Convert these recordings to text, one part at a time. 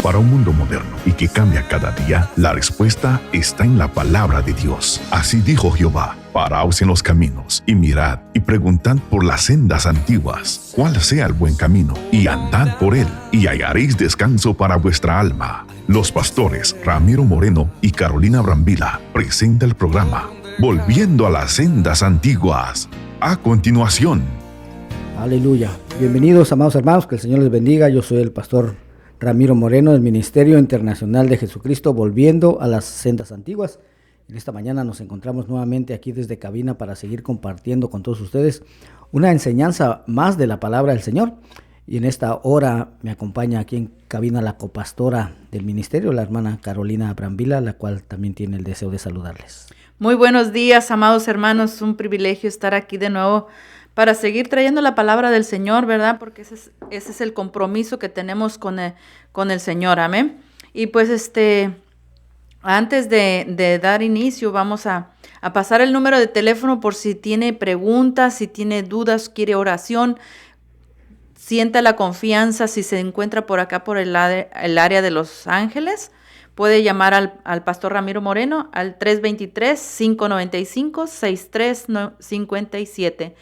Para un mundo moderno y que cambia cada día, la respuesta está en la palabra de Dios. Así dijo Jehová: paraos en los caminos y mirad y preguntad por las sendas antiguas, cuál sea el buen camino, y andad por él, y hallaréis descanso para vuestra alma. Los pastores Ramiro Moreno y Carolina Brambila presenta el programa Volviendo a las sendas antiguas. A continuación. Aleluya. Bienvenidos, amados hermanos, que el Señor les bendiga. Yo soy el pastor Ramiro Moreno del Ministerio Internacional de Jesucristo, volviendo a las sendas antiguas. En esta mañana nos encontramos nuevamente aquí desde cabina para seguir compartiendo con todos ustedes una enseñanza más de la palabra del Señor. Y en esta hora me acompaña aquí en cabina la copastora del ministerio, la hermana Carolina Brambila, la cual también tiene el deseo de saludarles. Muy buenos días, amados hermanos. Un privilegio estar aquí de nuevo para seguir trayendo la palabra del Señor, ¿verdad? Porque ese es el compromiso que tenemos con el Señor, amén. Y pues antes de dar inicio, vamos a pasar el número de teléfono por si tiene preguntas, si tiene dudas, quiere oración. Sienta la confianza, si se encuentra por acá, por el área de Los Ángeles, puede llamar al pastor Ramiro Moreno al 323-595-6357.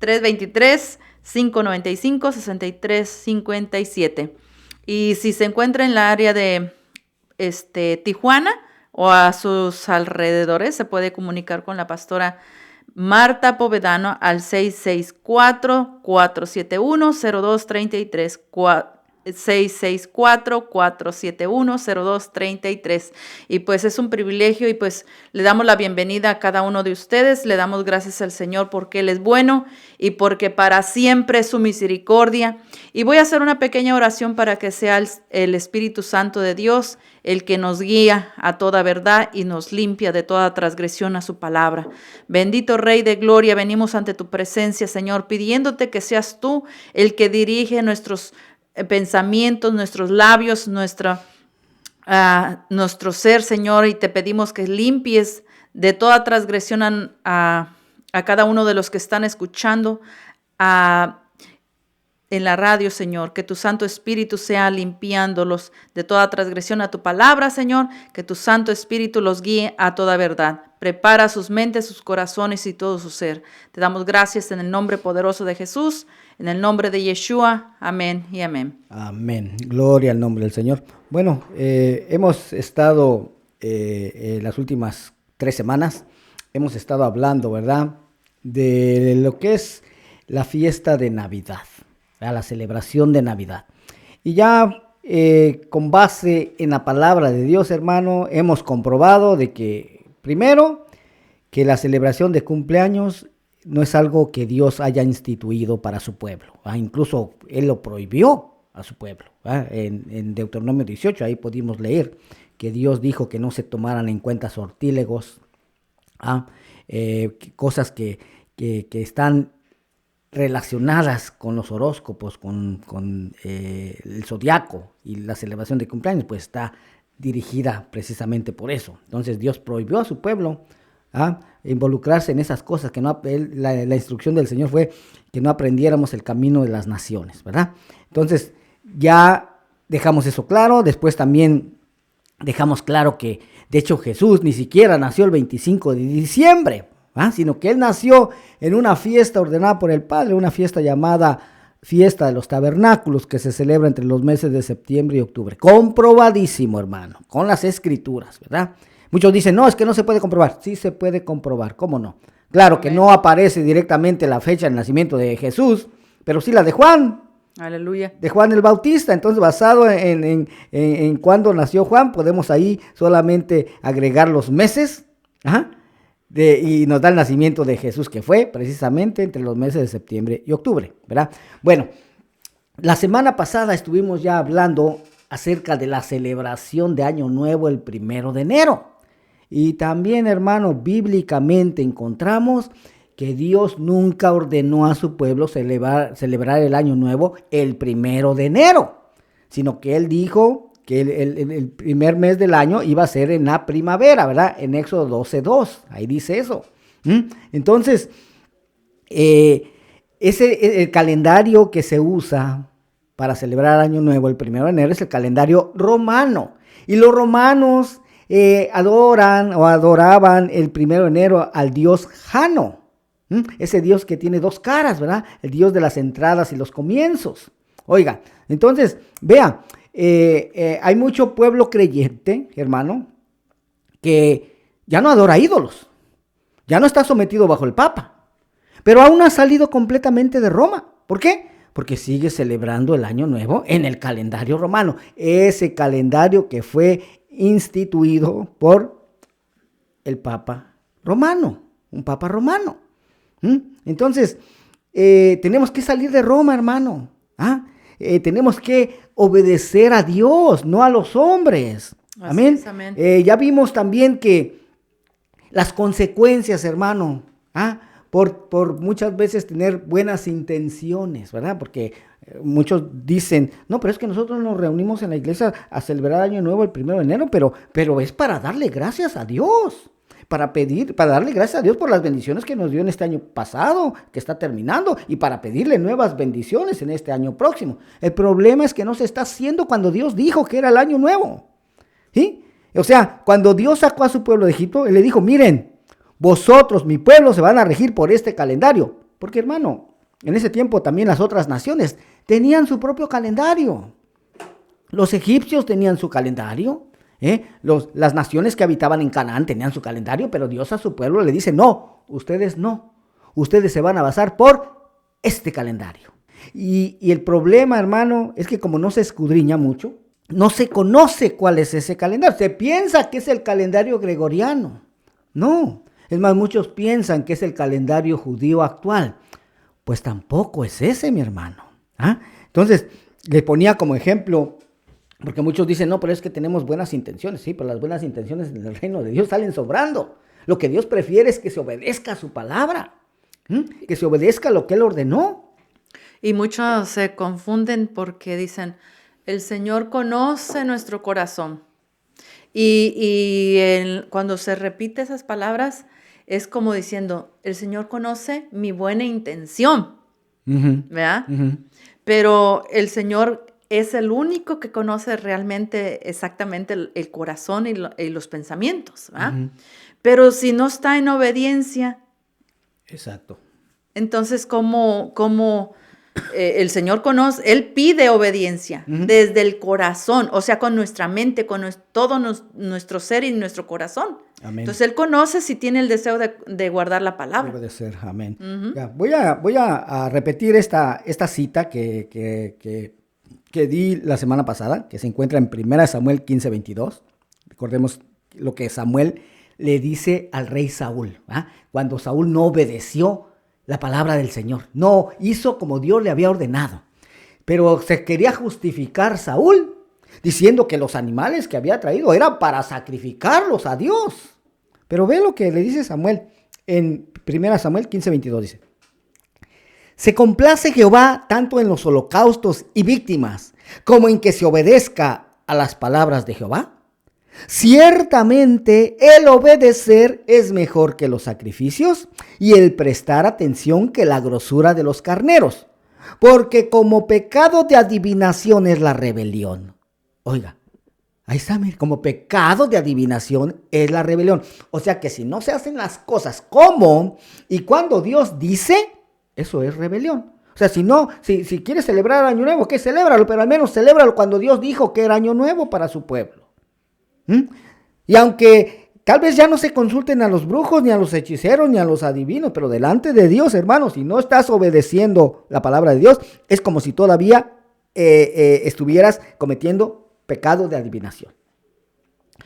323-595-6357. Y si se encuentra en la área de Tijuana o a sus alrededores, se puede comunicar con la pastora Marta Povedano al 664-471-0233. 664-471-0233. Y pues es un privilegio y pues le damos la bienvenida a cada uno de ustedes. Le damos gracias al Señor porque Él es bueno y porque para siempre es su misericordia. Y voy a hacer una pequeña oración para que sea el Espíritu Santo de Dios el que nos guía a toda verdad y nos limpia de toda transgresión a su palabra. Bendito Rey de Gloria, venimos ante tu presencia, Señor, pidiéndote que seas tú el que dirige nuestros pensamientos, nuestros labios, nuestro ser, Señor, y te pedimos que limpies de toda transgresión a cada uno de los que están escuchando en la radio, Señor, que tu Santo Espíritu sea limpiándolos de toda transgresión a tu palabra, Señor, que tu Santo Espíritu los guíe a toda verdad. Prepara sus mentes, sus corazones y todo su ser. Te damos gracias en el nombre poderoso de Jesús, en el nombre de Yeshua. Amén y amén. Amén. Gloria al nombre del Señor. Bueno, hemos estado las últimas 3 semanas, hemos estado hablando, ¿verdad?, de lo que es la fiesta de Navidad, ¿verdad?, la celebración de Navidad. Y ya con base en la palabra de Dios, hermano, hemos comprobado de que, primero, que la celebración de cumpleaños no es algo que Dios haya instituido para su pueblo. Incluso Él lo prohibió a su pueblo. En Deuteronomio 18, ahí pudimos leer que Dios dijo que no se tomaran en cuenta sortílegos, cosas que están relacionadas con los horóscopos, con el zodiaco, y la celebración de cumpleaños pues está dirigida precisamente por eso. Entonces Dios prohibió a su pueblo involucrarse en esas cosas, que la instrucción del Señor fue que no aprendiéramos el camino de las naciones, ¿verdad? Entonces ya dejamos eso claro. Después también dejamos claro que de hecho Jesús ni siquiera nació el 25 de diciembre, sino que Él nació en una fiesta ordenada por el Padre, una fiesta llamada Fiesta de los Tabernáculos, que se celebra entre los meses de septiembre y octubre. Comprobadísimo, hermano, con las Escrituras, ¿verdad? Muchos dicen, no, es que no se puede comprobar. Sí se puede comprobar, ¿cómo no? Claro que no aparece directamente la fecha del nacimiento de Jesús, pero sí la de Juan. Aleluya. De Juan el Bautista. Entonces, basado en cuándo nació Juan, podemos ahí solamente agregar los meses, y nos da el nacimiento de Jesús, que fue precisamente entre los meses de septiembre y octubre, ¿verdad? Bueno, la semana pasada estuvimos ya hablando acerca de la celebración de Año Nuevo el 1 de enero. Y también, hermano, bíblicamente encontramos que Dios nunca ordenó a su pueblo celebrar el Año Nuevo el 1 de enero, sino que Él dijo que el primer mes del año iba a ser en la primavera, ¿verdad? En Éxodo 12:2, ahí dice eso. Entonces, el calendario que se usa para celebrar Año Nuevo el 1 de enero es el calendario romano. Y los romanos adoraban el 1 de enero al dios Jano. Ese dios que tiene dos caras, ¿verdad? El dios de las entradas y los comienzos. Oiga, entonces, vea, hay mucho pueblo creyente, hermano, que ya no adora ídolos, ya no está sometido bajo el Papa, pero aún ha salido completamente de Roma. ¿Por qué? Porque sigue celebrando el Año Nuevo en el calendario romano, ese calendario que fue instituido por el Papa romano, un Papa romano. Entonces, tenemos que salir de Roma, hermano. Tenemos que obedecer a Dios, no a los hombres. Amén. Amén. Ya vimos también que las consecuencias, hermano, por muchas veces tener buenas intenciones, ¿verdad? Porque muchos dicen, no, pero es que nosotros nos reunimos en la iglesia a celebrar Año Nuevo el 1 de enero, pero es para darle gracias a Dios. Para darle gracias a Dios por las bendiciones que nos dio en este año pasado, que está terminando, y para pedirle nuevas bendiciones en este año próximo. El problema es que no se está haciendo cuando Dios dijo que era el año nuevo. ¿Sí? O sea, cuando Dios sacó a su pueblo de Egipto, Él le dijo, miren, vosotros, mi pueblo, se van a regir por este calendario. Porque, hermano, en ese tiempo también las otras naciones tenían su propio calendario. Los egipcios tenían su calendario. Las naciones que habitaban en Canaán tenían su calendario, pero Dios a su pueblo le dice, no, ustedes se van a basar por este calendario. Y el problema, hermano, es que como no se escudriña mucho, no se conoce cuál es ese calendario. Se piensa que es el calendario gregoriano. No, es más, muchos piensan que es el calendario judío actual. Pues tampoco es ese, mi hermano. Entonces, le ponía como ejemplo. Porque muchos dicen, no, pero es que tenemos buenas intenciones. Sí, pero las buenas intenciones en el reino de Dios salen sobrando. Lo que Dios prefiere es que se obedezca a su palabra. Que se obedezca a lo que Él ordenó. Y muchos se confunden porque dicen, el Señor conoce nuestro corazón. Cuando se repite esas palabras, es como diciendo, el Señor conoce mi buena intención. ¿Verdad? Pero el Señor es el único que conoce realmente exactamente el corazón y los pensamientos, ¿verdad? Pero si no está en obediencia, exacto. Entonces, ¿cómo el Señor conoce? Él pide obediencia desde el corazón, o sea, con nuestra mente, con todo nuestro ser y nuestro corazón. Amén. Entonces, Él conoce si tiene el deseo de guardar la palabra. Debe de ser, amén. Ya, voy a repetir esta cita que di la semana pasada, que se encuentra en 1 Samuel 15:22. Recordemos lo que Samuel le dice al rey Saúl, cuando Saúl no obedeció la palabra del Señor, no hizo como Dios le había ordenado, pero se quería justificar Saúl, diciendo que los animales que había traído eran para sacrificarlos a Dios. Pero ve lo que le dice Samuel en 1 Samuel 15:22, dice: se complace Jehová tanto en los holocaustos y víctimas, como en que se obedezca a las palabras de Jehová. Ciertamente el obedecer es mejor que los sacrificios, y el prestar atención que la grosura de los carneros, porque como pecado de adivinación es la rebelión. Oiga, ahí está, mire, como pecado de adivinación es la rebelión. O sea que si no se hacen las cosas como y cuando Dios dice, eso es rebelión. O sea, si quieres celebrar Año Nuevo, ¿qué? Celébralo, pero al menos celébralo cuando Dios dijo que era Año Nuevo para su pueblo. Y aunque tal vez ya no se consulten a los brujos, ni a los hechiceros, ni a los adivinos, pero delante de Dios, hermanos, si no estás obedeciendo la palabra de Dios, es como si todavía estuvieras cometiendo pecado de adivinación.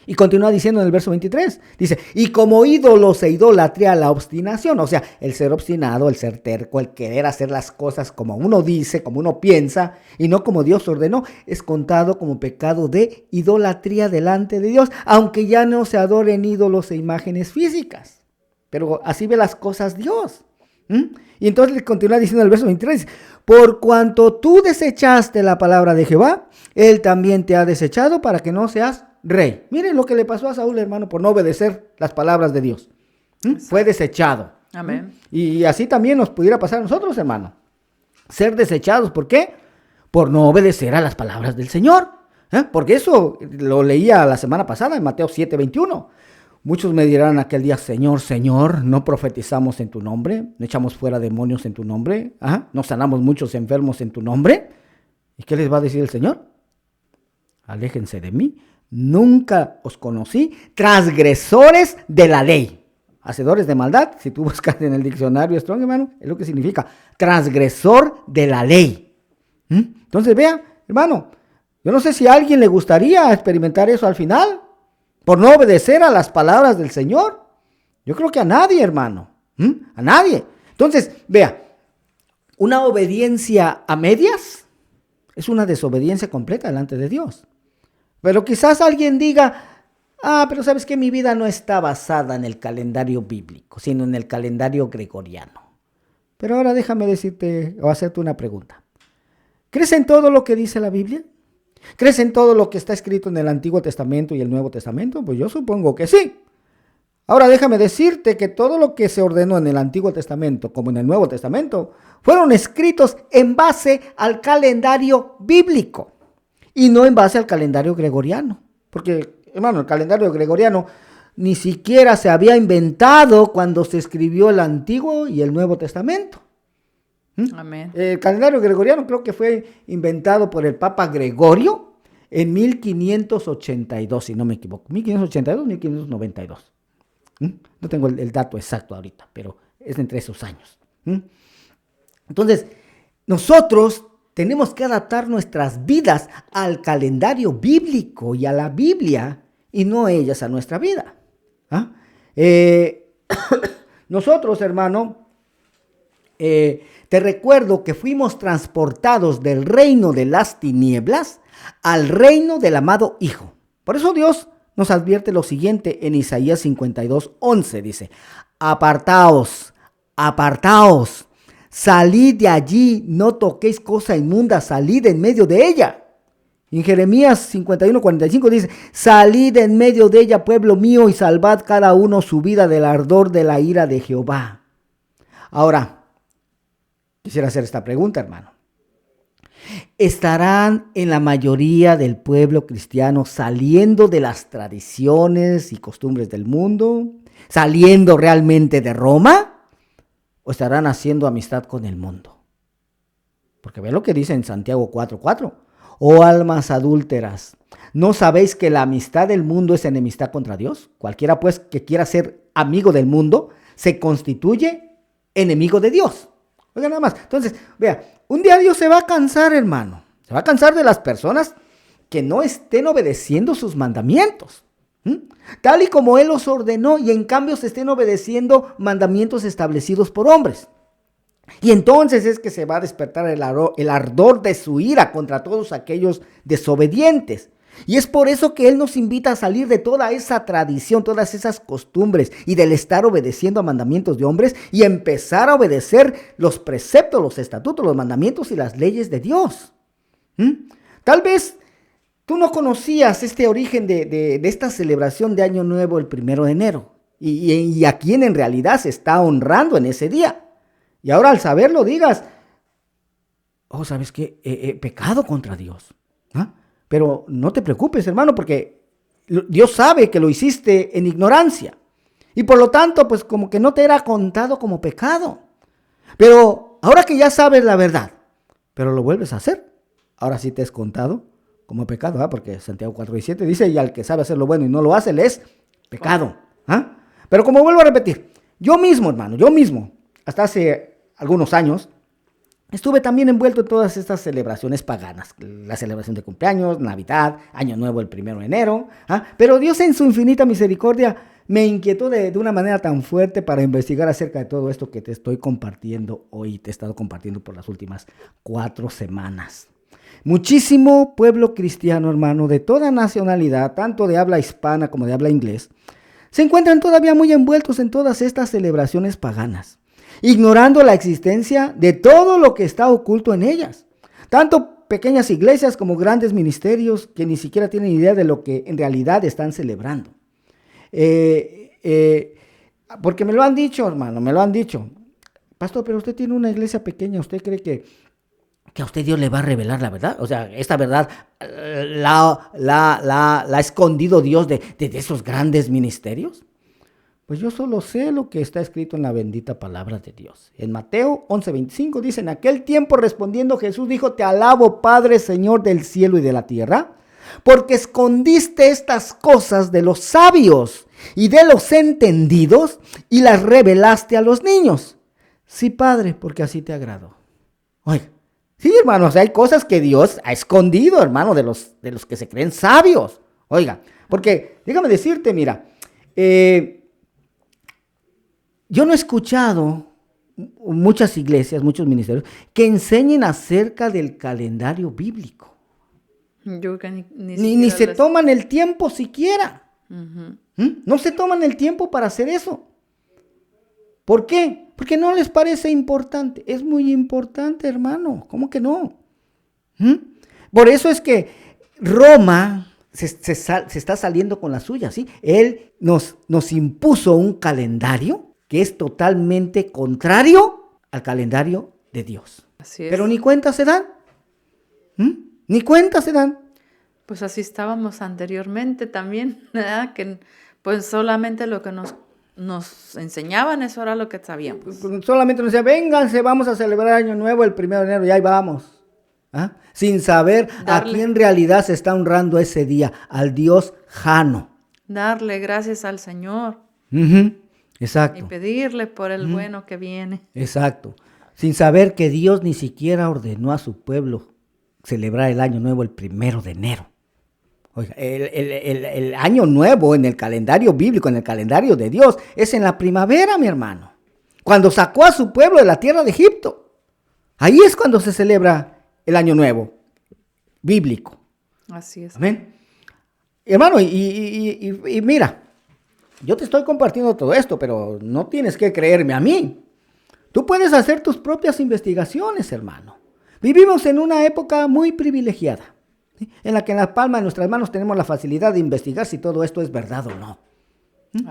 Y continúa diciendo en el verso 23, dice, y como ídolos e idolatría la obstinación, o sea, el ser obstinado, el ser terco, el querer hacer las cosas como uno dice, como uno piensa, y no como Dios ordenó, es contado como pecado de idolatría delante de Dios, aunque ya no se adoren ídolos e imágenes físicas. Pero así ve las cosas Dios. Y entonces le continúa diciendo en el verso 23, por cuanto tú desechaste la palabra de Jehová, Él también te ha desechado para que no seas rey. Miren lo que le pasó a Saúl, hermano, por no obedecer las palabras de Dios. Fue desechado. Amén. Y así también nos pudiera pasar a nosotros, hermano. Ser desechados. ¿Por qué? por no obedecer a las palabras del Señor. Porque eso lo leía la semana pasada en Mateo 7:21. Muchos me dirán aquel día: Señor, Señor, ¿no profetizamos en tu nombre? ¿No echamos fuera demonios en tu nombre? ¿No sanamos muchos enfermos en tu nombre? ¿Y qué les va a decir el Señor? Aléjense de mí, nunca os conocí, transgresores de la ley. Hacedores de maldad, si tú buscas en el diccionario Strong, hermano, es lo que significa transgresor de la ley. Entonces, vea, hermano, yo no sé si a alguien le gustaría experimentar eso al final, por no obedecer a las palabras del Señor. Yo creo que a nadie, hermano, a nadie. Entonces, vea, una obediencia a medias es una desobediencia completa delante de Dios. Pero quizás alguien diga: pero ¿sabes qué? Mi vida no está basada en el calendario bíblico, sino en el calendario gregoriano. Pero ahora déjame decirte o hacerte una pregunta. ¿Crees en todo lo que dice la Biblia? ¿Crees en todo lo que está escrito en el Antiguo Testamento y el Nuevo Testamento? Pues yo supongo que sí. Ahora déjame decirte que todo lo que se ordenó en el Antiguo Testamento como en el Nuevo Testamento fueron escritos en base al calendario bíblico y no en base al calendario gregoriano. Porque, hermano, el calendario gregoriano ni siquiera se había inventado cuando se escribió el Antiguo y el Nuevo Testamento. Amén. El calendario gregoriano creo que fue inventado por el Papa Gregorio en 1582, si no me equivoco. 1582, 1592. No tengo el dato exacto ahorita, pero es entre esos años. Entonces, nosotros tenemos que adaptar nuestras vidas al calendario bíblico y a la Biblia, y no ellas a nuestra vida. Nosotros, hermano, te recuerdo que fuimos transportados del reino de las tinieblas al reino del amado Hijo. Por eso Dios nos advierte lo siguiente en Isaías 52:11. Dice: apartaos, apartaos, salid de allí, no toquéis cosa inmunda, salid en medio de ella. En Jeremías 51:45 dice: salid en medio de ella, pueblo mío, y salvad cada uno su vida del ardor de la ira de Jehová. Ahora, quisiera hacer esta pregunta, hermano. ¿Estarán en la mayoría del pueblo cristiano saliendo de las tradiciones y costumbres del mundo? ¿Saliendo realmente de Roma? ¿O estarán haciendo amistad con el mundo? Porque ve lo que dice en Santiago 4:4. Oh almas adúlteras, ¿no sabéis que la amistad del mundo es enemistad contra Dios? Cualquiera pues que quiera ser amigo del mundo se constituye enemigo de Dios. Oiga nada más. Entonces, vea, un día Dios se va a cansar, hermano. Se va a cansar de las personas que no estén obedeciendo sus mandamientos. Tal y como Él los ordenó, y en cambio se estén obedeciendo mandamientos establecidos por hombres. Y entonces es que se va a despertar el ardor de su ira contra todos aquellos desobedientes. Y es por eso que Él nos invita a salir de toda esa tradición, todas esas costumbres y del estar obedeciendo a mandamientos de hombres y empezar a obedecer los preceptos, los estatutos, los mandamientos y las leyes de Dios. Tal vez tú no conocías este origen de esta celebración de Año Nuevo el 1 de enero y a quien en realidad se está honrando en ese día. Y ahora al saberlo digas: oh, ¿sabes qué? He pecado contra Dios. Pero no te preocupes, hermano, porque Dios sabe que lo hiciste en ignorancia. Y por lo tanto, pues como que no te era contado como pecado. Pero ahora que ya sabes la verdad, pero lo vuelves a hacer, ahora sí te es contado como pecado, porque Santiago 4:17 dice: y al que sabe hacer lo bueno y no lo hace, le es pecado. Pero como vuelvo a repetir, yo mismo, hermano, hasta hace algunos años, estuve también envuelto en todas estas celebraciones paganas, la celebración de cumpleaños, Navidad, Año Nuevo el 1 de enero, pero Dios en su infinita misericordia me inquietó de una manera tan fuerte para investigar acerca de todo esto que te estoy compartiendo hoy, te he estado compartiendo por las últimas 4 semanas. Muchísimo pueblo cristiano, hermano, de toda nacionalidad, tanto de habla hispana como de habla inglés, se encuentran todavía muy envueltos en todas estas celebraciones paganas, ignorando la existencia de todo lo que está oculto en ellas. Tanto pequeñas iglesias como grandes ministerios que ni siquiera tienen idea de lo que en realidad están celebrando. Porque me lo han dicho, hermano, me lo han dicho. Pastor, pero usted tiene una iglesia pequeña, ¿usted cree que a usted Dios le va a revelar la verdad. O sea, esta verdad la ha escondido Dios de esos grandes ministerios. Pues yo solo sé lo que está escrito en la bendita palabra de Dios. En Mateo 11:25 dice: en aquel tiempo respondiendo Jesús dijo: te alabo, Padre, Señor del cielo y de la tierra, porque escondiste estas cosas de los sabios y de los entendidos y las revelaste a los niños. Sí, Padre, porque así te agradó. Oiga, sí, hermano, o sea, hay cosas que Dios ha escondido, hermano, de los que se creen sabios. Oiga, porque déjame decirte, mira, yo no he escuchado muchas iglesias, muchos ministerios que enseñen acerca del calendario bíblico. Yo que Ni se toman el tiempo siquiera. Ujú. No se toman el tiempo para hacer eso. ¿Por qué? Porque no les parece importante. Es muy importante, hermano. ¿Cómo que no? Por eso es que Roma se está saliendo con la suya, ¿sí? Él nos impuso un calendario que es totalmente contrario al calendario de Dios. Así es. Pero ni cuenta se dan. Ni cuenta se dan. Pues así estábamos anteriormente también, ¿verdad? Que pues solamente lo que nos enseñaban, eso era lo que sabíamos. Solamente nos decía: vénganse, vamos a celebrar Año Nuevo el 1 de enero, y ahí vamos. Sin saber a quién en realidad se está honrando ese día, al Dios Jano. Darle gracias al Señor Exacto. y pedirle por el bueno que viene. Exacto. Sin saber que Dios ni siquiera ordenó a su pueblo celebrar el Año Nuevo el 1 de enero. Oiga, el Año Nuevo en el calendario bíblico, en el calendario de Dios, es en la primavera, mi hermano. Cuando sacó a su pueblo de la tierra de Egipto. Ahí es cuando se celebra el Año Nuevo bíblico. Así es. Amén. Hermano, y mira, yo te estoy compartiendo todo esto, pero no tienes que creerme a mí. Tú puedes hacer tus propias investigaciones, hermano. Vivimos en una época muy privilegiada, ¿sí? En la que en la palma de nuestras manos tenemos la facilidad de investigar si todo esto es verdad o no.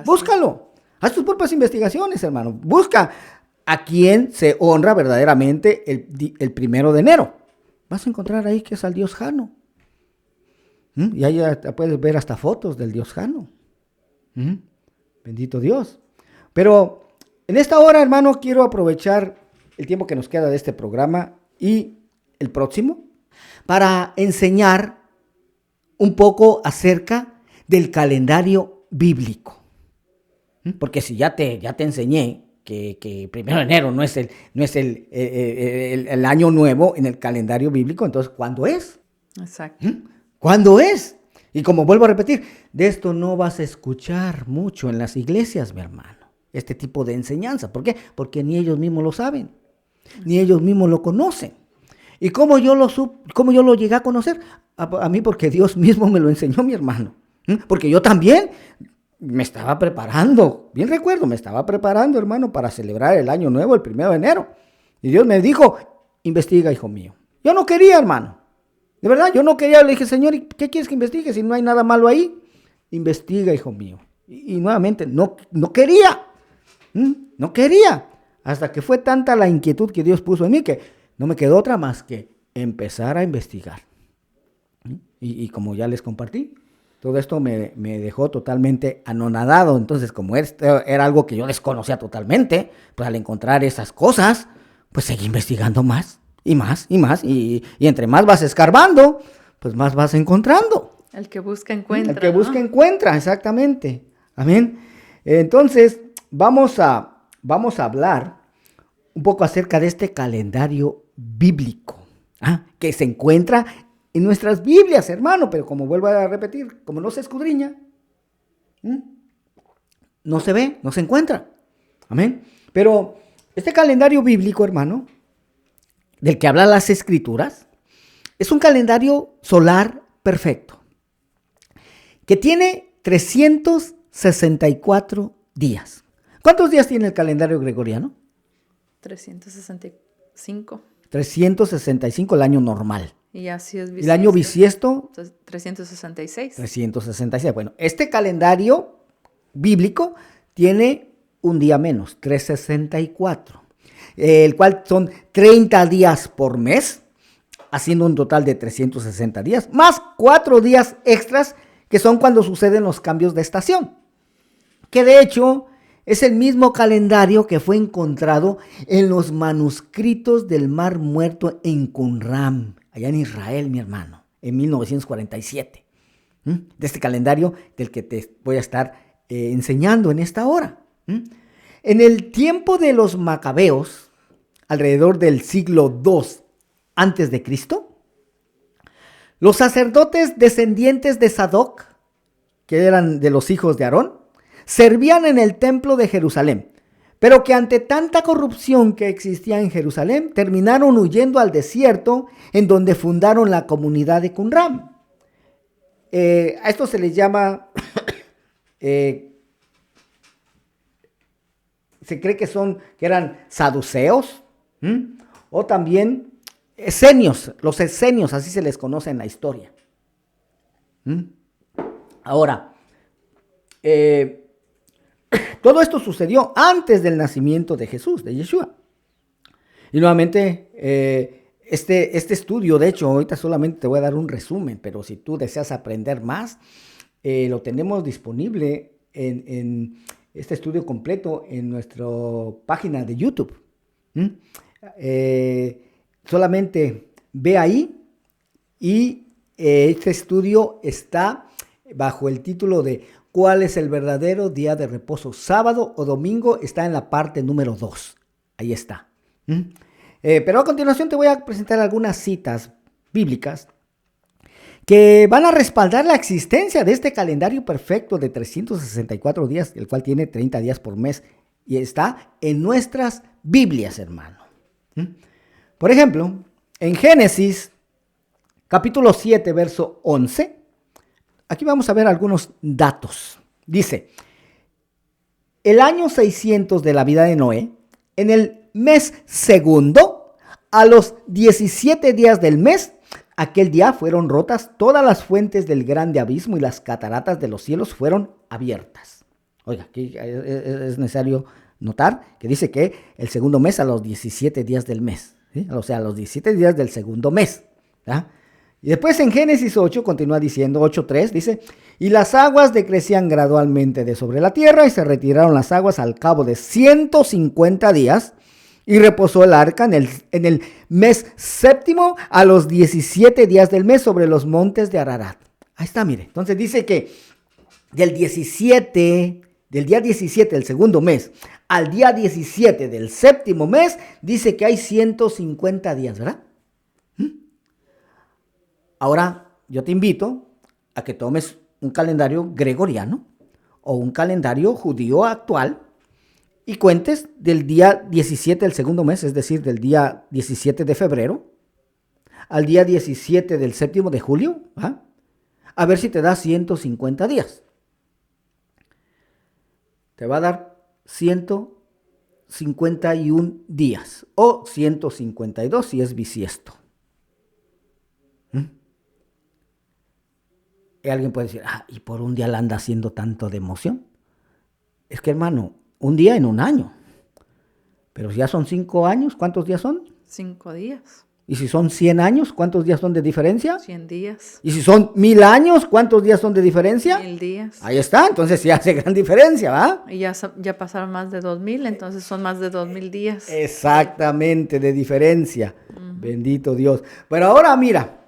Búscalo. Haz tus propias investigaciones, hermano. Busca a quién se honra verdaderamente el 1 de enero. Vas a encontrar ahí que es al Dios Jano. Y ahí ya puedes ver hasta fotos del Dios Jano. Bendito Dios. Pero en esta hora, hermano, quiero aprovechar el tiempo que nos queda de este programa y el próximo para enseñar un poco acerca del calendario bíblico. Porque si ya te enseñé que 1 de enero no es el año nuevo en el calendario bíblico, entonces ¿cuándo es? Exacto. ¿Cuándo es? Y como vuelvo a repetir, de esto no vas a escuchar mucho en las iglesias, mi hermano. Este tipo de enseñanza. ¿Por qué? Porque ni ellos mismos lo saben, ni ellos mismos lo conocen. ¿Y cómo yo lo llegué a conocer? A mí porque Dios mismo me lo enseñó, mi hermano. Porque yo también me estaba preparando, bien recuerdo, me estaba preparando, hermano, para celebrar el año nuevo, el 1 de enero. Y Dios me dijo: investiga, hijo mío. Yo no quería, hermano. De verdad, yo no quería. Le dije: Señor, ¿y qué quieres que investigue si no hay nada malo ahí? Investiga, hijo mío. Y nuevamente, no quería. No quería. Hasta que fue tanta la inquietud que Dios puso en mí que no me quedó otra más que empezar a investigar. Y como ya les compartí, todo esto me dejó totalmente anonadado. Entonces, como esto era algo que yo desconocía totalmente, pues al encontrar esas cosas, pues seguí investigando más y más y más. Y entre más vas escarbando, pues más vas encontrando. El que busca encuentra. El que busca encuentra, exactamente. Amén. Entonces, vamos a hablar un poco acerca de este calendario bíblico, que se encuentra en nuestras Biblias, hermano, pero como vuelvo a repetir, como no se escudriña, no se ve, no se encuentra. Amén. Pero este calendario bíblico, hermano, del que hablan las Escrituras, es un calendario solar perfecto, que tiene 364 días. ¿Cuántos días tiene el calendario gregoriano? 365. 365 el año normal. Y así es bisiesto. El año bisiesto, 366. 366. Bueno, este calendario bíblico tiene un día menos, 364, el cual son 30 días por mes haciendo un total de 360 días, más 4 días extras, que son cuando suceden los cambios de estación, que de hecho es el mismo calendario que fue encontrado en los manuscritos del Mar Muerto en Qumran, allá en Israel, mi hermano, en 1947. De este calendario del que te voy a estar enseñando en esta hora. En el tiempo de los macabeos, alrededor del siglo II antes de Cristo, los sacerdotes descendientes de Sadoc, que eran de los hijos de Aarón, servían en el templo de Jerusalén, pero que ante tanta corrupción que existía en Jerusalén, terminaron huyendo al desierto, en donde fundaron la comunidad de Qumran. A esto se les llama, se cree que eran saduceos, o también esenios, los esenios, así se les conoce en la historia. Ahora, todo esto sucedió antes del nacimiento de Jesús, de Yeshua. Y nuevamente, este estudio, de hecho, ahorita solamente te voy a dar un resumen, pero si tú deseas aprender más, lo tenemos disponible en este estudio completo en nuestra página de YouTube. Solamente ve ahí y este estudio está bajo el título de ¿Cuál es el verdadero día de reposo? Sábado o domingo, está en la parte número 2. Ahí está. Pero a continuación te voy a presentar algunas citas bíblicas que van a respaldar la existencia de este calendario perfecto de 364 días, el cual tiene 30 días por mes y está en nuestras Biblias, hermano. Por ejemplo, en Génesis, capítulo 7, verso 11, aquí vamos a ver algunos datos. Dice, el año 600 de la vida de Noé, en el mes segundo, a los 17 días del mes, aquel día fueron rotas todas las fuentes del grande abismo y las cataratas de los cielos fueron abiertas. Oiga, aquí es necesario notar que dice que el segundo mes a los 17 días del mes, ¿sí? O sea, a los 17 días del segundo mes, ¿ya? Y después en Génesis 8 continúa diciendo, 8:3, dice, y las aguas decrecían gradualmente de sobre la tierra y se retiraron las aguas al cabo de 150 días y reposó el arca en el mes séptimo a los 17 días del mes sobre los montes de Ararat. Ahí está, mire. Entonces dice que del día 17 del segundo mes al día 17 del séptimo mes, dice que hay 150 días, ¿verdad? Ahora, yo te invito a que tomes un calendario gregoriano o un calendario judío actual y cuentes del día 17 del segundo mes, es decir, del día 17 de febrero al día 17 del séptimo de julio, a ver si te da 150 días. Te va a dar 151 días o 152 si es bisiesto. Y alguien puede decir, ¿y por un día la anda haciendo tanto de emoción? Es que, hermano, un día en un año. Pero si ya son 5 años, ¿cuántos días son? 5 días. Y si son 100 años, ¿cuántos días son de diferencia? 100 días. Y si son 1000 años, ¿cuántos días son de diferencia? 1000 días. Ahí está, entonces sí hace gran diferencia, ¿va? Y ya pasaron más de 2000, entonces son más de 2000 días. Exactamente, de diferencia. Bendito Dios. Pero ahora mira,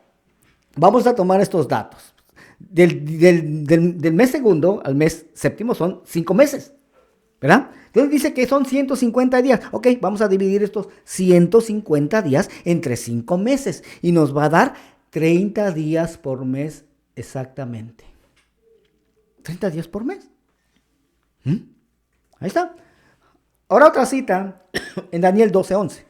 vamos a tomar estos datos. Del mes segundo al mes séptimo son 5 meses, ¿verdad? Entonces dice que son 150 días. Ok, vamos a dividir estos 150 días entre 5 meses y nos va a dar 30 días por mes exactamente. 30 días por mes. Ahí está. Ahora otra cita en Daniel 12:11.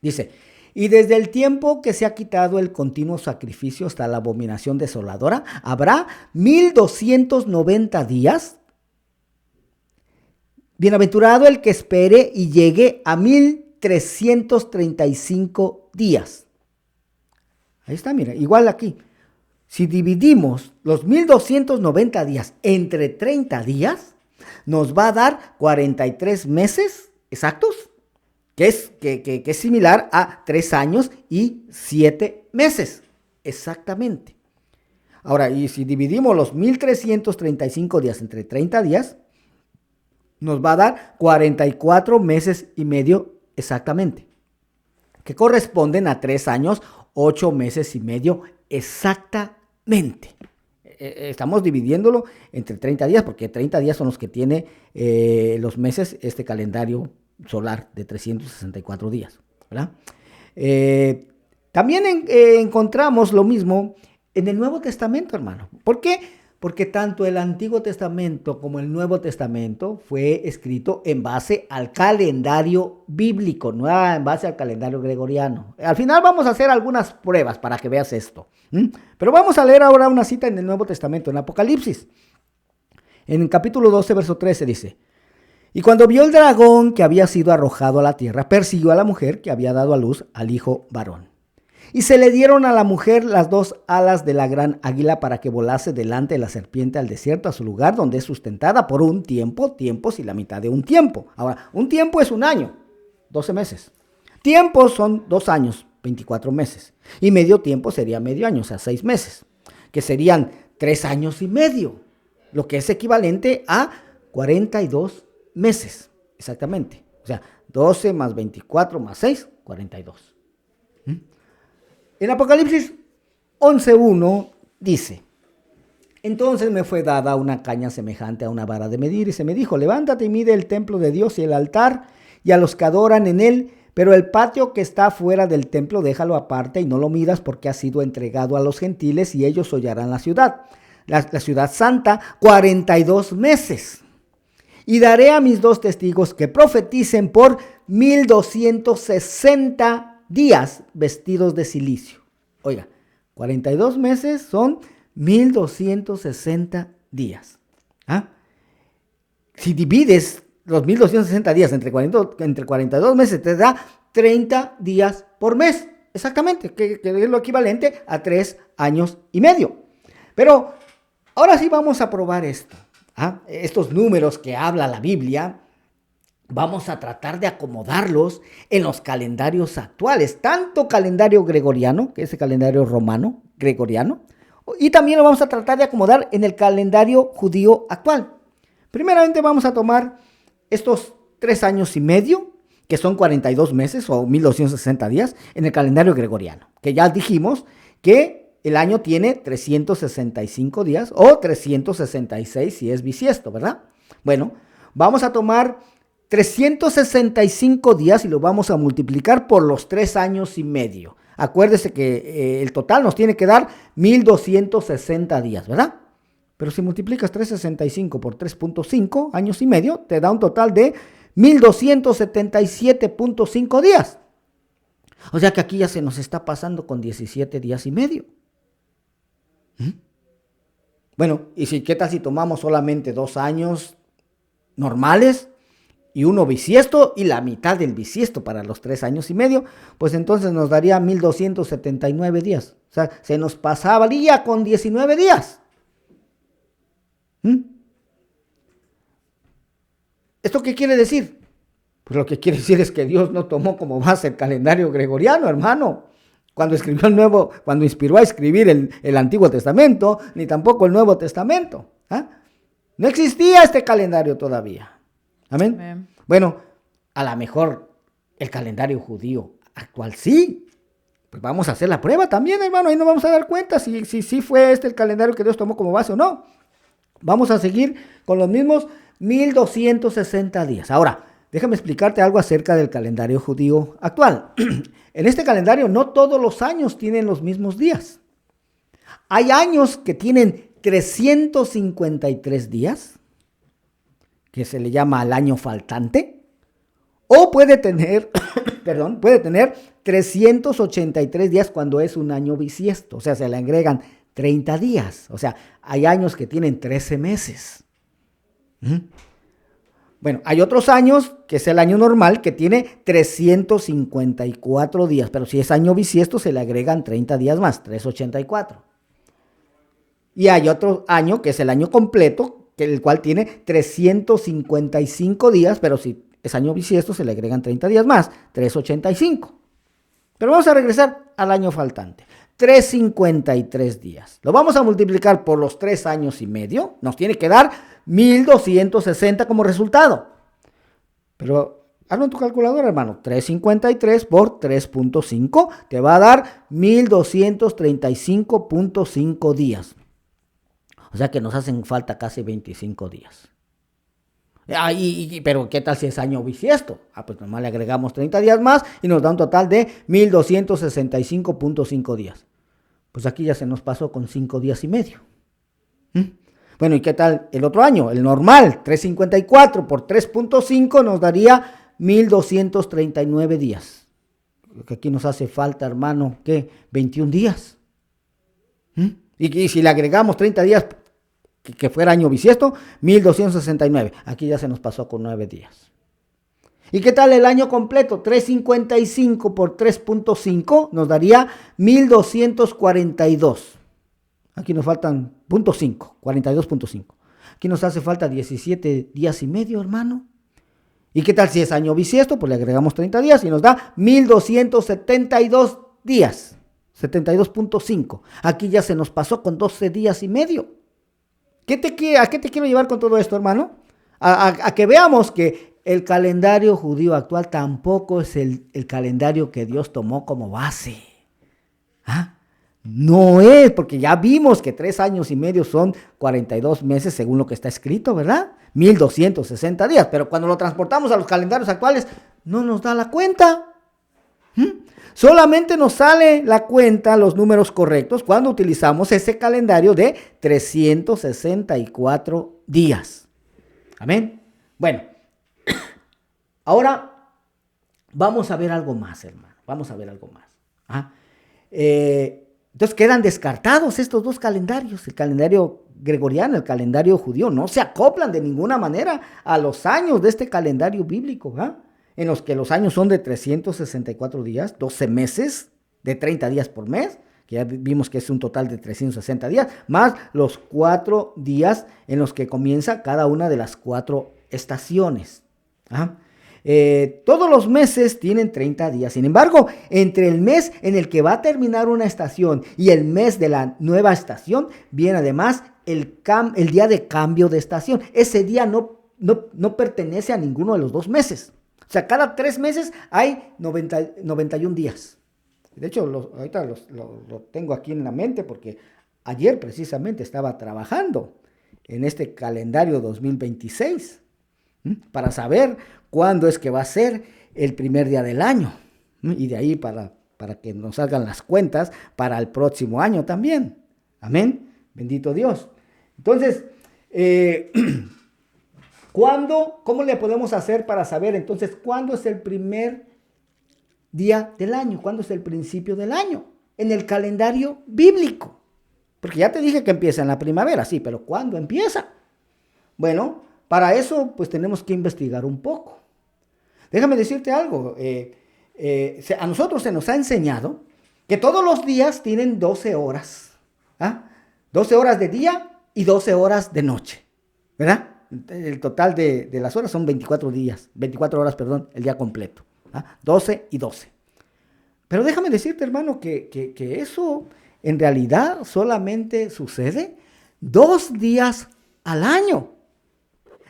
Dice, y desde el tiempo que se ha quitado el continuo sacrificio hasta la abominación desoladora, habrá 1290 días. Bienaventurado el que espere y llegue a 1335 días. Ahí está, mira, igual aquí. Si dividimos los 1290 días entre 30 días, nos va a dar 43 meses exactos que es similar a 3 años y 7 meses, exactamente. Ahora, y si dividimos los 1335 días entre 30 días, nos va a dar 44 meses y medio exactamente, que corresponden a 3 años, 8 meses y medio exactamente. Estamos dividiéndolo entre 30 días, porque 30 días son los que tiene los meses, este calendario solar de 364 días, ¿verdad? También encontramos lo mismo en el Nuevo Testamento, hermano. ¿Por qué? Porque tanto el Antiguo Testamento como el Nuevo Testamento fue escrito en base al calendario bíblico, no en base al calendario gregoriano. Al final vamos a hacer algunas pruebas para que veas esto. Pero vamos a leer ahora una cita en el Nuevo Testamento, en Apocalipsis. En el capítulo 12, verso 13 dice: y cuando vio el dragón que había sido arrojado a la tierra, persiguió a la mujer que había dado a luz al hijo varón. Y se le dieron a la mujer las 2 alas de la gran águila para que volase delante de la serpiente al desierto, a su lugar donde es sustentada por un tiempo, tiempos y la mitad de un tiempo. Ahora, un tiempo es un año, 12 meses. Tiempos son 2 años, 24 meses. Y medio tiempo sería medio año, o sea, 6 meses, que serían 3 años y medio, lo que es equivalente a 42 meses, exactamente. O sea, 12 más 24 más 6, 42. En Apocalipsis 11:1 dice: entonces me fue dada una caña semejante a una vara de medir, y se me dijo: levántate y mide el templo de Dios y el altar y a los que adoran en él, pero el patio que está fuera del templo déjalo aparte y no lo midas, porque ha sido entregado a los gentiles y ellos hollarán la ciudad, la ciudad santa, 42 meses. Y daré a mis 2 testigos que profeticen por 1260 días vestidos de silicio. Oiga, 42 meses son 1260 días. ¿Ah? Si divides los 1260 días entre 42 meses, te da 30 días por mes. Exactamente, que es lo equivalente a 3 años y medio. Pero ahora sí vamos a probar esto. Estos números que habla la Biblia, vamos a tratar de acomodarlos en los calendarios actuales, tanto calendario gregoriano, que es el calendario romano, gregoriano, y también lo vamos a tratar de acomodar en el calendario judío actual. Primeramente vamos a tomar estos 3 años y medio, que son 42 meses o 1260 días, en el calendario gregoriano, que ya dijimos que el año tiene 365 días o 366 si es bisiesto, ¿verdad? Bueno, vamos a tomar 365 días y lo vamos a multiplicar por los 3 años y medio. Acuérdese que el total nos tiene que dar 1260 días, ¿verdad? Pero si multiplicas 365 por 3.5 años y medio, te da un total de 1277.5 días. O sea que aquí ya se nos está pasando con 17 días y medio. Bueno, y si, ¿qué tal si tomamos solamente 2 años normales y uno bisiesto y la mitad del bisiesto para los 3 años y medio? Pues entonces nos daría 1279 días. O sea, se nos pasaría con 19 días. ¿Esto qué quiere decir? Pues lo que quiere decir es que Dios no tomó como base el calendario gregoriano, hermano, cuando inspiró a escribir el Antiguo Testamento, ni tampoco el Nuevo Testamento. No existía este calendario todavía. Amén. Amén. Bueno, a lo mejor el calendario judío actual sí. Pues vamos a hacer la prueba también, hermano. Ahí nos vamos a dar cuenta si fue este el calendario que Dios tomó como base o no. Vamos a seguir con los mismos 1260 días. Ahora, déjame explicarte algo acerca del calendario judío actual. En este calendario no todos los años tienen los mismos días. Hay años que tienen 353 días, que se le llama el año faltante, o puede tener, puede tener 383 días cuando es un año bisiesto, o sea, se le agregan 30 días, o sea, hay años que tienen 13 meses. Bueno, hay otros años, que es el año normal, que tiene 354 días, pero si es año bisiesto se le agregan 30 días más, 384. Y hay otro año, que es el año completo, el cual tiene 355 días, pero si es año bisiesto, se le agregan 30 días más, 385. Pero vamos a regresar al año faltante. 353 días. Lo vamos a multiplicar por los 3 años y medio. Nos tiene que dar 1260 como resultado. Pero hazlo en tu calculadora, hermano. 353 por 3.5 te va a dar 1235.5 días. O sea que nos hacen falta casi 25 días. Pero ¿qué tal si es año bisiesto? Pues nomás le agregamos 30 días más y nos da un total de 1265.5 días. Pues aquí ya se nos pasó con 5 días y medio. Bueno, ¿y qué tal el otro año? El normal, 354 por 3.5 nos daría 1239 días. Que aquí nos hace falta, hermano, ¿qué? 21 días. Y si le agregamos 30 días que fuera año bisiesto, 1269. Aquí ya se nos pasó con 9 días. ¿Y qué tal el año completo? 355 por 3.5 nos daría 1242. Aquí nos faltan 0.5, 42.5. Aquí nos hace falta 17 días y medio, hermano. ¿Y qué tal si es año bisiesto? Pues le agregamos 30 días y nos da 1272 días. 72.5. Aquí ya se nos pasó con 12 días y medio. ¿A qué te quiero llevar con todo esto, hermano? A que veamos que el calendario judío actual tampoco es el calendario que Dios tomó como base. No es, porque ya vimos que 3 años y medio son 42 meses según lo que está escrito, ¿verdad? 1260 días, pero cuando lo transportamos a los calendarios actuales, no nos da la cuenta. Solamente nos sale la cuenta, los números correctos, cuando utilizamos ese calendario de 364 días. Amén. Bueno, ahora vamos a ver algo más, hermano. Vamos a ver algo más. Entonces quedan descartados estos dos calendarios, el calendario gregoriano, el calendario judío. No se acoplan de ninguna manera a los años de este calendario bíblico, en los que los años son de 364 días, 12 meses, de 30 días por mes, que ya vimos que es un total de 360 días, más los 4 días en los que comienza cada una de las 4 estaciones. Todos los meses tienen 30 días. Sin embargo, entre el mes en el que va a terminar una estación y el mes de la nueva estación, viene además el día de cambio de estación. Ese día no pertenece a ninguno de los 2 meses. O sea, cada 3 meses hay 91 días. De hecho, ahorita lo tengo aquí en la mente porque ayer precisamente estaba trabajando en este calendario 2026 para saber cuándo es que va a ser el primer día del año. Y de ahí para que nos salgan las cuentas para el próximo año también. Amén. Bendito Dios. Entonces, ¿cómo le podemos hacer para saber entonces cuándo es el primer día del año? ¿Cuándo es el principio del año? En el calendario bíblico. Porque ya te dije que empieza en la primavera, sí, pero ¿cuándo empieza? Bueno, para eso pues tenemos que investigar un poco. Déjame decirte algo. A nosotros se nos ha enseñado que todos los días tienen 12 horas. 12 horas de día y 12 horas de noche. ¿Verdad? El total de las horas son 24 horas, el día completo. 12 y 12. Pero déjame decirte, hermano, que eso en realidad solamente sucede 2 días al año.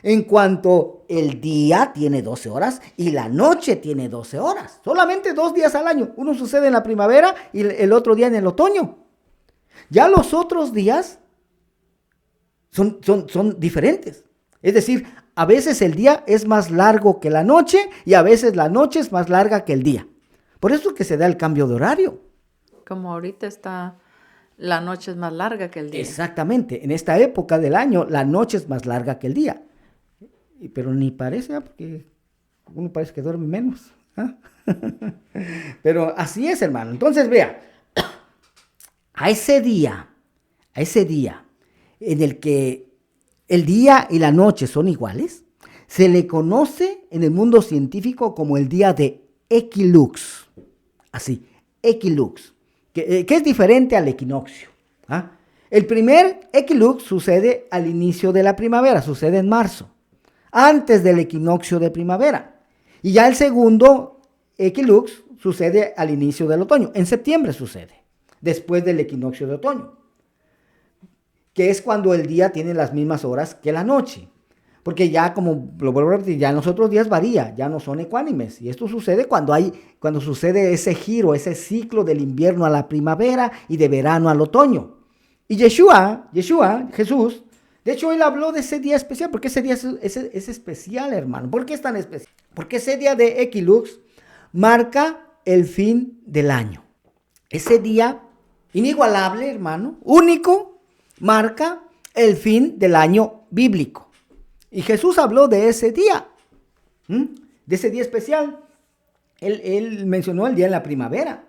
En cuanto el día tiene 12 horas y la noche tiene 12 horas. Solamente 2 días al año. Uno sucede en la primavera y el otro día en el otoño. Ya los otros días son diferentes. Es decir, a veces el día es más largo que la noche y a veces la noche es más larga que el día. Por eso es que se da el cambio de horario. Como ahorita la noche es más larga que el día. Exactamente. En esta época del año, la noche es más larga que el día. Pero ni parece, porque uno parece que duerme menos. Pero así es, hermano. Entonces, vea, a ese día en el que el día y la noche son iguales, se le conoce en el mundo científico como el día de equilux. Así, equilux, que es diferente al equinoccio. El primer equilux sucede al inicio de la primavera, sucede en marzo, antes del equinoccio de primavera. Y ya el segundo equilux sucede al inicio del otoño. En septiembre sucede, después del equinoccio de otoño, que es cuando el día tiene las mismas horas que la noche. Porque ya, como lo vuelvo a repetir, ya en los otros días varía, ya no son ecuánimes. Y esto sucede cuando sucede ese giro, ese ciclo del invierno a la primavera y de verano al otoño. Y Yeshua, Jesús, de hecho él habló de ese día especial, porque ese día es especial, hermano. ¿Por qué es tan especial? Porque ese día de equilux marca el fin del año. Ese día inigualable, hermano, único, marca el fin del año bíblico. Y Jesús habló de ese día, de ese día especial. Él mencionó el día en la primavera.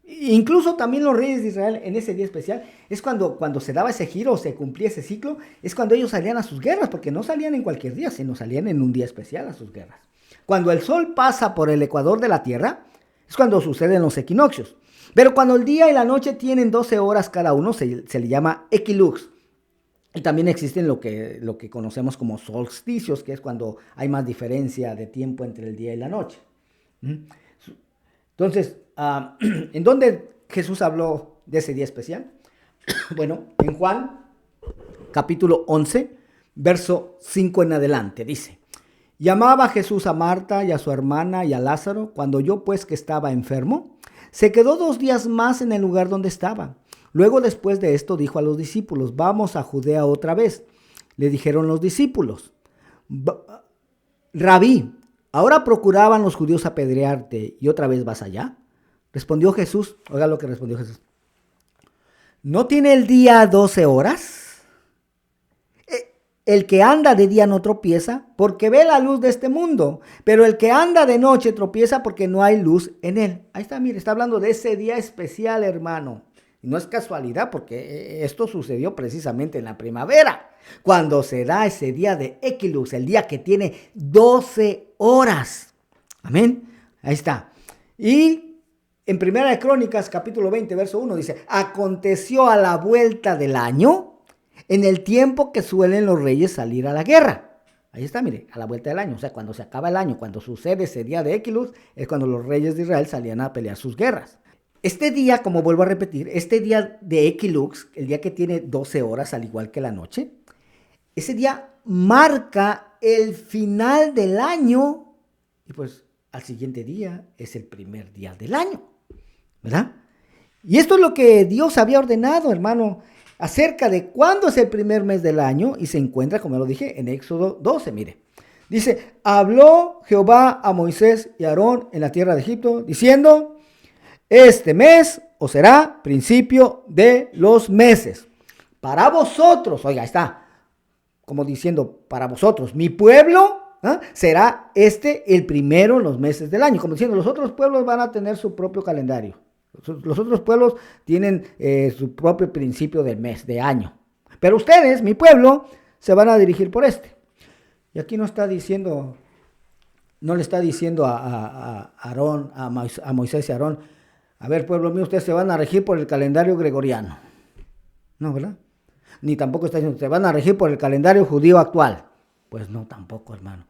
Incluso también los reyes de Israel en ese día especial es cuando se daba ese giro o se cumplía ese ciclo, es cuando ellos salían a sus guerras, porque no salían en cualquier día, sino salían en un día especial a sus guerras. Cuando el sol pasa por el ecuador de la tierra, es cuando suceden los equinoccios. Pero cuando el día y la noche tienen 12 horas cada uno, se le llama equilux. Y también existen lo que conocemos como solsticios, que es cuando hay más diferencia de tiempo entre el día y la noche. Entonces, ¿en dónde Jesús habló de ese día especial? Bueno, en Juan, capítulo 11, verso 5 en adelante, dice: llamaba Jesús a Marta y a su hermana y a Lázaro. Cuando oyó pues que estaba enfermo, se quedó 2 días más en el lugar donde estaba. Luego, después de esto, dijo a los discípulos: vamos a Judea otra vez. Le dijeron los discípulos: Rabí, ¿ahora procuraban los judíos apedrearte y otra vez vas allá? Respondió Jesús, oiga lo que respondió Jesús: ¿no tiene el día 12 horas? El que anda de día no tropieza porque ve la luz de este mundo, pero el que anda de noche tropieza porque no hay luz en él. Ahí está, mire, está hablando de ese día especial, hermano. Y no es casualidad, porque esto sucedió precisamente en la primavera, cuando se da ese día de equilux, el día que tiene 12 horas. Amén. Ahí está. Y en Primera de Crónicas, capítulo 20, verso 1, dice: aconteció a la vuelta del año, en el tiempo que suelen los reyes salir a la guerra. Ahí está, mire, a la vuelta del año. O sea, cuando se acaba el año, cuando sucede ese día de equilux, es cuando los reyes de Israel salían a pelear sus guerras. Este día, como vuelvo a repetir, este día de equilux, el día que tiene 12 horas, al igual que la noche, ese día marca el final del año, y pues al siguiente día es el primer día del año, ¿verdad? Y esto es lo que Dios había ordenado, hermano, acerca de cuándo es el primer mes del año, y se encuentra, como lo dije, en Éxodo 12, mire. Dice: habló Jehová a Moisés y a Aarón en la tierra de Egipto, diciendo: este mes os será principio de los meses. Para vosotros, oiga, está como diciendo, para vosotros, mi pueblo, será el primero en los meses del año. Como diciendo, los otros pueblos van a tener su propio calendario. Los otros pueblos tienen su propio principio del mes, de año. Pero ustedes, mi pueblo, se van a dirigir por este. Y aquí no le está diciendo a Aarón, a Moisés y a Aarón: a ver, pueblo mío, ustedes se van a regir por el calendario gregoriano. No, ¿verdad? Ni tampoco está diciendo: se van a regir por el calendario judío actual. Pues no, tampoco, hermano.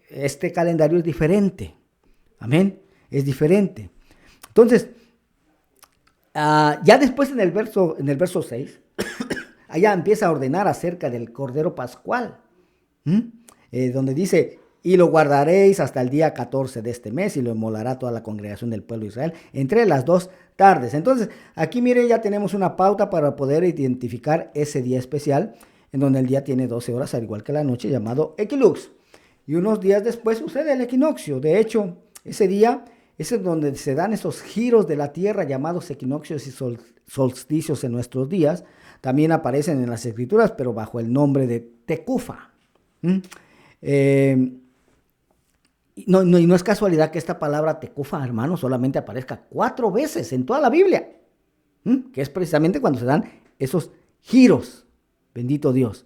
Este calendario es diferente. Amén. Es diferente. Entonces, ya después en el verso 6, allá empieza a ordenar acerca del Cordero Pascual. Donde dice: y lo guardaréis hasta el día 14 de este mes, y lo inmolará toda la congregación del pueblo de Israel entre las 2 tardes. Entonces, aquí mire, ya tenemos una pauta para poder identificar ese día especial, en donde el día tiene 12 horas, al igual que la noche, llamado equilux. Y unos días después sucede el equinoccio. De hecho, ese día es en donde se dan esos giros de la tierra llamados equinoccios y solsticios en nuestros días. También aparecen en las escrituras, pero bajo el nombre de Tecufa. No es casualidad que esta palabra tecufa, hermano, solamente aparezca 4 veces en toda la Biblia, que es precisamente cuando se dan esos giros. Bendito Dios.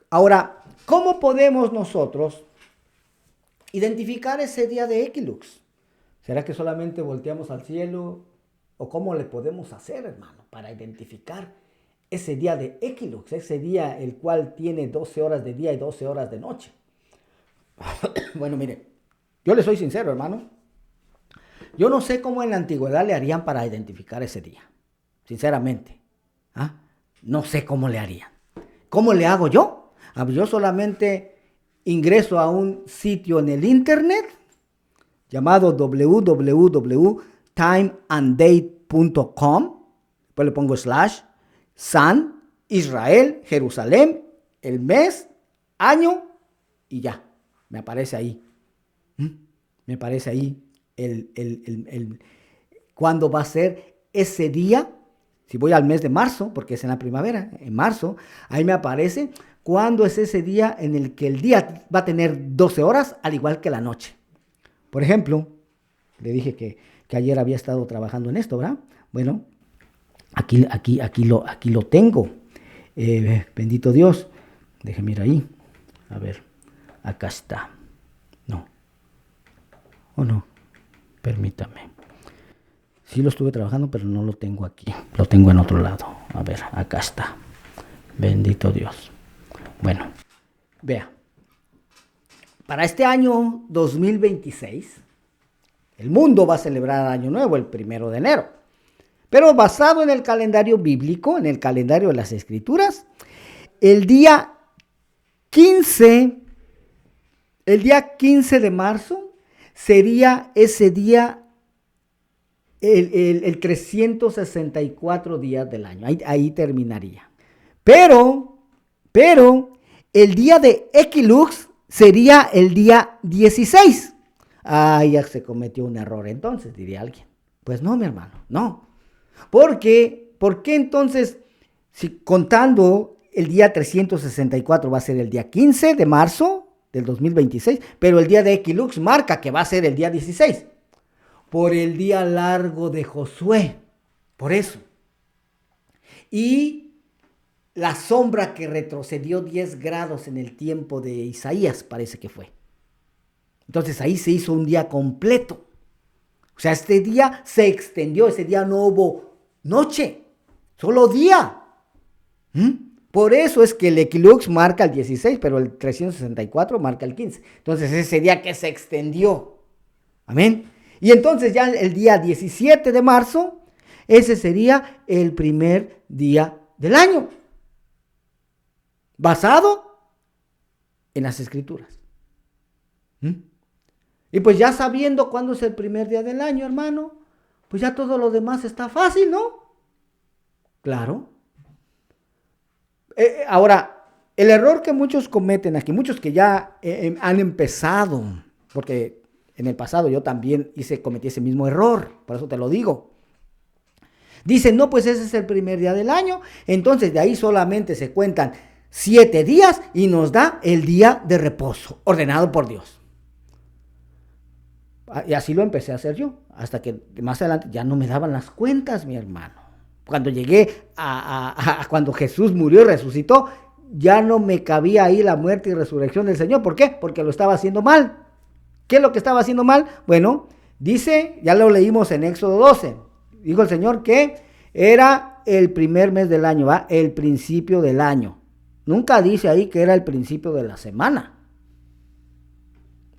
Ahora, ¿cómo podemos nosotros identificar ese día de equilux? ¿Será que solamente volteamos al cielo? ¿O cómo le podemos hacer, hermano, para identificar ese día de equilux, ese día el cual tiene 12 horas de día y 12 horas de noche? Bueno, mire, yo le soy sincero, hermano. Yo no sé cómo en la antigüedad le harían para identificar ese día. Sinceramente. ¿Ah? No sé cómo le harían. ¿Cómo le hago yo? Yo solamente ingreso a un sitio en el internet llamado www.timeanddate.com. Después le pongo / San, Israel, Jerusalén, el mes, año y ya. Me aparece ahí. Me aparece ahí cuándo va a ser ese día. Si voy al mes de marzo, porque es en la primavera, en marzo, ahí me aparece cuándo es ese día en el que el día va a tener 12 horas, al igual que la noche. Por ejemplo, le dije que ayer había estado trabajando en esto, ¿verdad? Bueno, aquí lo tengo. Bendito Dios. Déjeme ir ahí. A ver, acá está. No. ¿O no? Permítame. Sí lo estuve trabajando, pero no lo tengo aquí. Lo tengo en otro lado. A ver, acá está. Bendito Dios. Bueno, vea. Para este año 2026, el mundo va a celebrar Año Nuevo el 1 de enero. Pero basado en el calendario bíblico, en el calendario de las Escrituras, el día 15 de marzo sería ese día el 364 días del año. Ahí terminaría. Pero el día de Equilux sería el día 16. Ya se cometió un error entonces, diría alguien. Pues no, mi hermano, no. ¿Por qué entonces, si contando el día 364 va a ser el día 15 de marzo del 2026, pero el día de Equilux marca que va a ser el día 16? Por el día largo de Josué, por eso. Y la sombra que retrocedió 10 grados en el tiempo de Isaías, parece que fue. Entonces ahí se hizo un día completo. O sea, este día se extendió, ese día no hubo noche, solo día. Por eso es que el Equilux marca el 16, pero el 364 marca el 15. Entonces ese día que se extendió. Amén. Y entonces ya el día 17 de marzo, ese sería el primer día del año. Basado en las Escrituras. Y pues ya sabiendo cuándo es el primer día del año, hermano, pues ya todo lo demás está fácil, ¿no? Claro. Ahora, el error que muchos cometen aquí, muchos que ya han empezado, porque en el pasado yo también cometí ese mismo error, por eso te lo digo. Dicen, no, pues ese es el primer día del año, entonces de ahí solamente se cuentan 7 días y nos da el día de reposo, ordenado por Dios. Y así lo empecé a hacer yo, hasta que más adelante ya no me daban las cuentas, mi hermano. Cuando llegué cuando Jesús murió y resucitó, ya no me cabía ahí la muerte y resurrección del Señor. ¿Por qué? Porque lo estaba haciendo mal. ¿Qué es lo que estaba haciendo mal? Bueno, dice, ya lo leímos en Éxodo 12. Dijo el Señor que era el primer mes del año, ¿va? El principio del año. Nunca dice ahí que era el principio de la semana.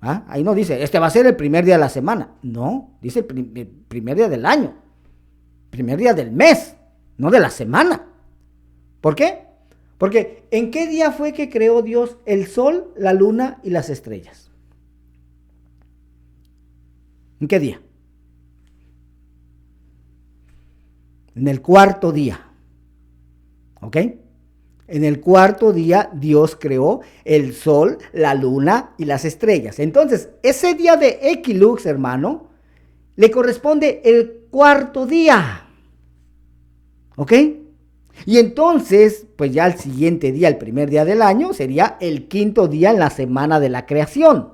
Ahí no dice, este va a ser el primer día de la semana. No, dice el primer día del año. Primer día del mes, no de la semana. ¿Por qué? Porque ¿en qué día fue que creó Dios el sol, la luna y las estrellas? ¿En qué día? En el cuarto día. ¿Ok? En el cuarto día Dios creó el sol, la luna y las estrellas. Entonces, ese día de Equilux, hermano, le corresponde el cuarto día. ¿Ok? Y entonces, pues ya el siguiente día, el primer día del año, sería el quinto día en la semana de la creación.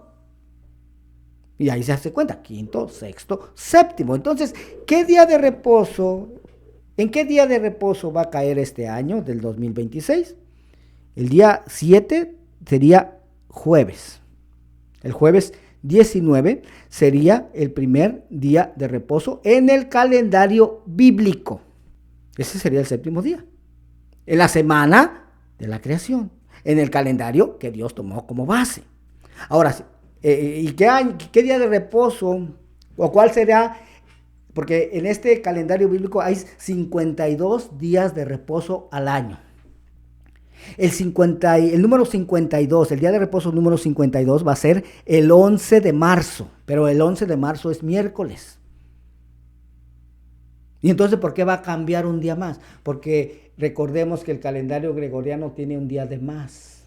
Y ahí se hace cuenta, quinto, sexto, séptimo. Entonces, ¿qué día de reposo? ¿En qué día de reposo va a caer este año del 2026? El día 7 sería jueves. El jueves 19 sería el primer día de reposo en el calendario bíblico. Ese sería el séptimo día. En la semana de la creación. En el calendario que Dios tomó como base. Ahora, ¿Y qué día de reposo? ¿O cuál será? Porque en este calendario bíblico hay 52 días de reposo al año. El número 52, el día de reposo número 52 va a ser el 11 de marzo, pero el 11 de marzo es miércoles. Y entonces, ¿por qué va a cambiar un día más? Porque recordemos que el calendario gregoriano tiene un día de más.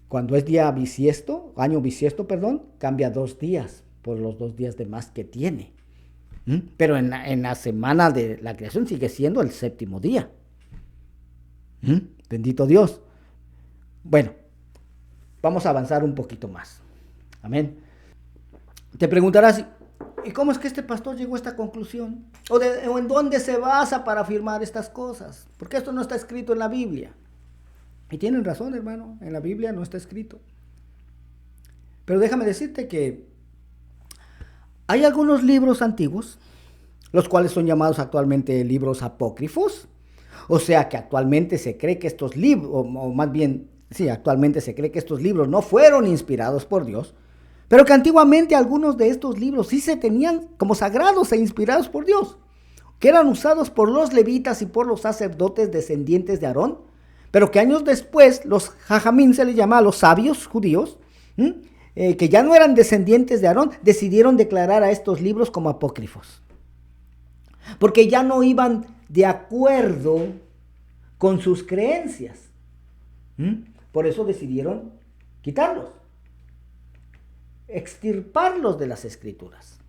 Cuando es día bisiesto, año bisiesto, cambia 2 días por los 2 días de más que tiene. Pero en la semana de la creación sigue siendo el 7º día. Bendito Dios. Bueno, vamos a avanzar un poquito más. Amén. Te preguntarás, ¿y cómo es que este pastor llegó a esta conclusión? ¿O en dónde se basa para afirmar estas cosas? Porque esto no está escrito en la Biblia. Y tienen razón, hermano, en la Biblia no está escrito. Pero déjame decirte que hay algunos libros antiguos, los cuales son llamados actualmente libros apócrifos. O sea que actualmente se cree que estos libros, o más bien, sí, actualmente se cree que estos libros no fueron inspirados por Dios, pero que antiguamente algunos de estos libros sí se tenían como sagrados e inspirados por Dios, que eran usados por los levitas y por los sacerdotes descendientes de Aarón, pero que años después los jajamín, se les llama a los sabios judíos, que ya no eran descendientes de Aarón, decidieron declarar a estos libros como apócrifos, porque ya no iban de acuerdo con sus creencias. Por eso decidieron quitarlos, extirparlos de las escrituras.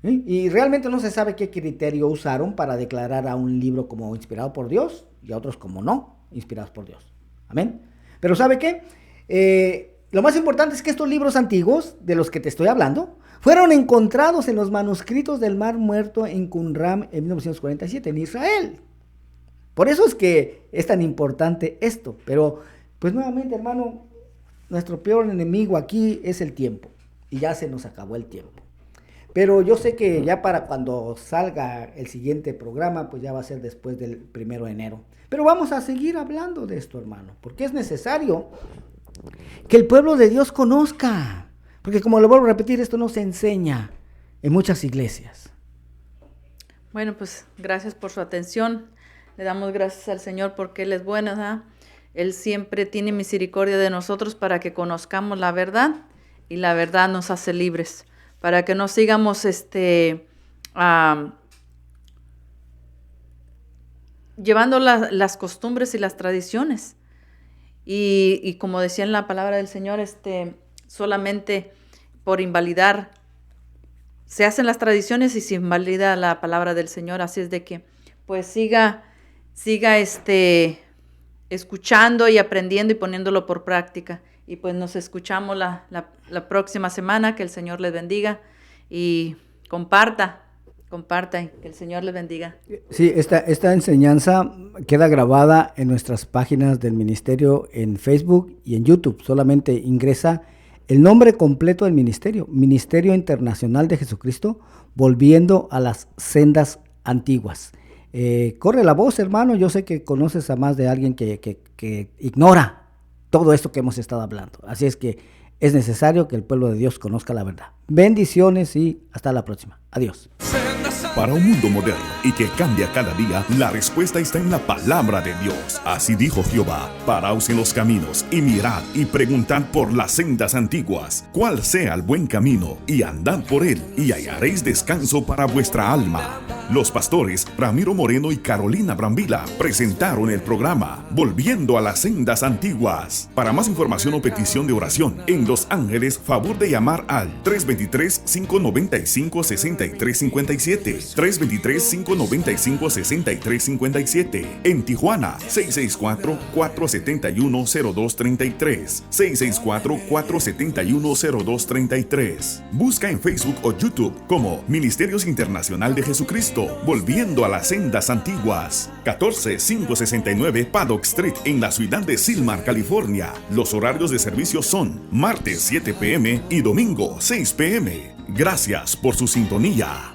Y realmente no se sabe qué criterio usaron para declarar a un libro como inspirado por Dios y a otros como no inspirados por Dios. Amén. Pero ¿sabe qué? Lo más importante es que estos libros antiguos, de los que te estoy hablando, fueron encontrados en los manuscritos del Mar Muerto en Qumran en 1947, en Israel. Por eso es que es tan importante esto. Pero, pues nuevamente, hermano, nuestro peor enemigo aquí es el tiempo. Y ya se nos acabó el tiempo. Pero yo sé que ya para cuando salga el siguiente programa, pues ya va a ser después del 1 de enero. Pero vamos a seguir hablando de esto, hermano, porque es necesario que el pueblo de Dios conozca. Porque como le vuelvo a repetir, esto no se enseña en muchas iglesias. Bueno, pues gracias por su atención. Le damos gracias al Señor porque Él es bueno, ¿verdad? Él siempre tiene misericordia de nosotros para que conozcamos la verdad y la verdad nos hace libres. Para que no sigamos llevando las costumbres y las tradiciones. Y como decía en la palabra del Señor, solamente por invalidar se hacen las tradiciones y se invalida la palabra del Señor. Así es de que pues siga escuchando y aprendiendo y poniéndolo por práctica. Y pues nos escuchamos la próxima semana. Que el Señor les bendiga y comparta y que el Señor les bendiga. Sí, esta enseñanza queda grabada en nuestras páginas del ministerio en Facebook y en YouTube. Solamente ingresa el nombre completo del ministerio, Ministerio Internacional de Jesucristo, volviendo a las sendas antiguas. Corre la voz, hermano. Yo sé que conoces a más de alguien que ignora todo esto que hemos estado hablando. Así es que es necesario que el pueblo de Dios conozca la verdad. Bendiciones y hasta la próxima. Adiós. Para un mundo moderno y que cambia cada día, la respuesta está en la palabra de Dios. Así dijo Jehová: paraos en los caminos y mirad y preguntad por las sendas antiguas, cuál sea el buen camino, y andad por él, y hallaréis descanso para vuestra alma. Los pastores Ramiro Moreno y Carolina Brambila presentaron el programa Volviendo a las Sendas Antiguas. Para más información o petición de oración en Los Ángeles, favor de llamar al 323-595-6357. 323-595-6357. En Tijuana, 664-471-0233. 664-471-0233. Busca en Facebook o YouTube como Ministerios Internacional de Jesucristo, Volviendo a las Sendas Antiguas. 14569 Paddock Street en la ciudad de Silmar, California. Los horarios de servicio son martes 7 p.m. y domingo 6 p.m. Gracias por su sintonía.